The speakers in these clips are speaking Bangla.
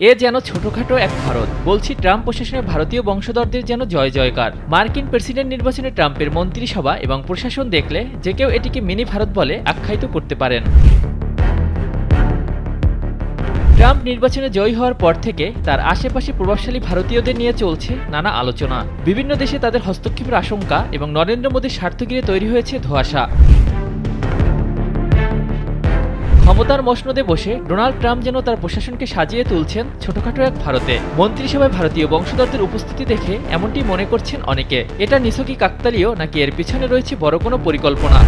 এ যেন ছোটখাটো এক ভারত। বলছি ট্রাম্প প্রশাসনে ভারতীয় বংশধরদের যেন জয় জয়কার। মার্কিন প্রেসিডেন্ট নির্বাচনে ট্রাম্পের মন্ত্রিসভা এবং প্রশাসন দেখলে যে কেউ এটিকে মিনি ভারত বলে আখ্যায়িত করতে পারেন। ট্রাম্প নির্বাচনে জয়ী হওয়ার পর থেকে তার আশেপাশে প্রভাবশালী ভারতীয়দের নিয়ে চলছে নানা আলোচনা। বিভিন্ন দেশে তাদের হস্তক্ষেপের আশঙ্কা এবং নরেন্দ্র মোদীর স্বার্থ ঘিরে তৈরি হয়েছে ধোঁয়াশা। ক্ষমতার মসনদে বসে ডোনাল্ড ট্রাম্প যেন তার প্রশাসনকে সাজিয়ে তুলছেন ছোটখাটো এক ভারতে। মন্ত্রিসভায় ভারতীয় বংশধরদের উপস্থিতি দেখে এমনটি মনে করছেন অনেকে। এটা নিছকই কাকতালীয় নাকি এর পিছনে রয়েছে বড় কোনো পরিকল্পনা?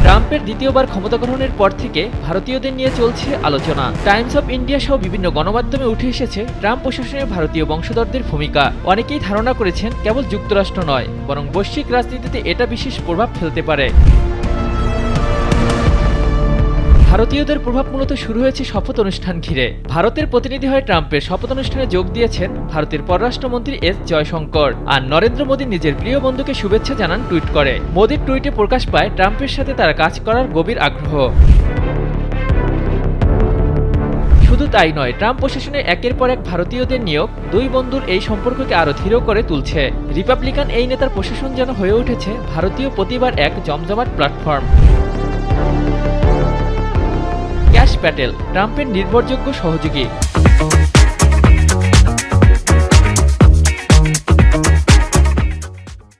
ট্রাম্পের দ্বিতীয়বার ক্ষমতা গ্রহণের পর থেকে ভারতীয়দের নিয়ে চলছে আলোচনা। টাইমস অব ইন্ডিয়া সহ বিভিন্ন গণমাধ্যমে উঠে এসেছে ট্রাম্প প্রশাসনের ভারতীয় বংশধরদের ভূমিকা। অনেকেই ধারণা করেছেন কেবল যুক্তরাষ্ট্র নয়, বরং বৈশ্বিক রাজনীতিতে এটা বিশেষ প্রভাব ফেলতে পারে। ভারতীয়দের প্রভাব মূলত শুরু হয়েছে শপথ অনুষ্ঠান ঘিরে। ভারতের প্রতিনিধি হয়ে ট্রাম্পের শপথ অনুষ্ঠানে যোগ দিয়েছেন ভারতের পররাষ্ট্রমন্ত্রী এস জয়শঙ্কর। আর নরেন্দ্র মোদী নিজের প্রিয় বন্ধুকে শুভেচ্ছা জানান টুইট করে। মোদীর টুইটে প্রকাশ পায় ট্রাম্পের সাথে তারা কাজ করার গভীর আগ্রহ। শুধু তাই নয়, ট্রাম্প প্রশাসনে একের পর এক ভারতীয়দের নিয়োগ দুই বন্ধুর এই সম্পর্ককে আরও দৃঢ় করে তুলছে। রিপাবলিকান এই নেতার প্রশাসন যেন হয়ে উঠেছে ভারতীয় প্রতিবার এক জমজমাট প্ল্যাটফর্ম। ক্যাশ প্যাটেল ট্রাম্পের নির্ভরযোগ্য সহযোগী।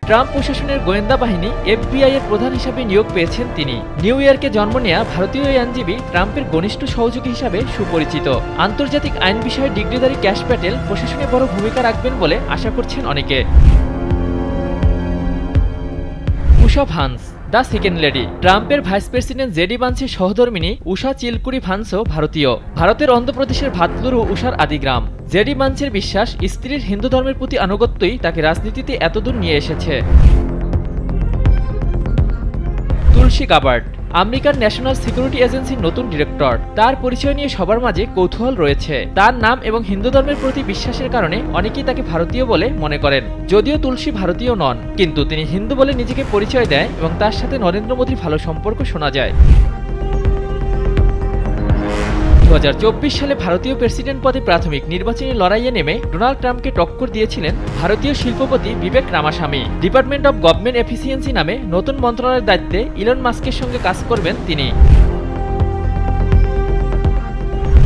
ট্রাম্প প্রশাসনের গোয়েন্দা বাহিনী FBI এর প্রধান হিসাবে নিয়োগ পেয়েছেন তিনি। নিউ ইয়র্কে জন্ম নেয়া ভারতীয় এই আইনজীবী ট্রাম্পের ঘনিষ্ঠ সহযোগী হিসাবে সুপরিচিত। আন্তর্জাতিক আইন বিষয়ে ডিগ্রিধারী ক্যাশ প্যাটেল প্রশাসনে বড় ভূমিকা রাখবেন বলে আশা করছেন অনেকে। উষা ভান্স দ্য সেকেন্ড লেডি ট্রাম্পের ভাইস প্রেসিডেন্ট জেডি ভান্সের সহধর্মিণী উষা চিলকুরি ভান্সও ভারতীয়। ভারতের অন্ধ্রপ্রদেশের ভাতলুরু উষার আদিগ্রাম। জেডি ভান্সের বিশ্বাস স্ত্রীর হিন্দু ধর্মের প্রতি আনুগত্যই তাকে রাজনীতিতে এতদূর নিয়ে এসেছে। তুলসী গাবার্ড আমেরিকান ন্যাশনাল সিকিউরিটি এজেন্সির নতুন ডিরেক্টর। তার পরিচয় নিয়ে সবার মাঝে কৌতূহল রয়েছে। তার নাম এবং হিন্দু ধর্মের প্রতি বিশ্বাসের কারণে অনেকেই তাকে ভারতীয় বলে মনে করেন। যদিও তুলসী ভারতীয় নন, কিন্তু তিনি হিন্দু বলে নিজেকে পরিচয় দেয় এবং তার সাথে নরেন্দ্র মোদীর ভালো সম্পর্ক শোনা যায়। 2024 সালে ভারতীয় প্রেসিডেন্ট পদে প্রাথমিক নির্বাচনী লড়াইয়ে নেমে ডোনাল্ড ট্রাম্পকে টক্কর দিয়েছিলেন ভারতীয় শিল্পপতি Vivek Ramaswamy. Department of government efficiency নামে নতুন মন্ত্রণালয়ের দায়িত্বে ইলন মাস্কের সঙ্গে কাজ করবেন তিনি।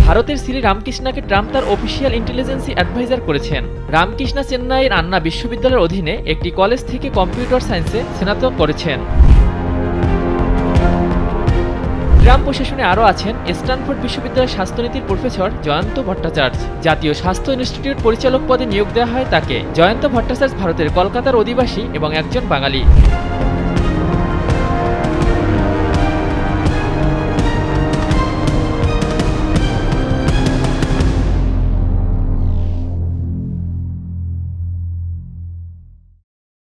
ভারতের শ্রী রামকৃষ্ণাকে ট্রাম্প তার অফিসিয়াল ইন্টেলিজেন্সি অ্যাডভাইজার করেছেন। রামকৃষ্ণা চেন্নাইয়ের আন্না বিশ্ববিদ্যালয়ের অধীনে একটি কলেজ থেকে কম্পিউটার সায়েন্সে স্নাতক করেছেন। ট্রাম্প প্রশাসনে আরও আছেন স্ট্যানফোর্ড বিশ্ববিদ্যালয়ের স্বাস্থ্যনীতির প্রফেসর জয়ন্ত ভট্টাচার্য। জাতীয় স্বাস্থ্য ইনস্টিটিউট পরিচালক পদে নিয়োগ দেওয়া হয় তাকে। জয়ন্ত ভট্টাচার্য ভারতের কলকাতার অধিবাসী এবং একজন বাঙালি।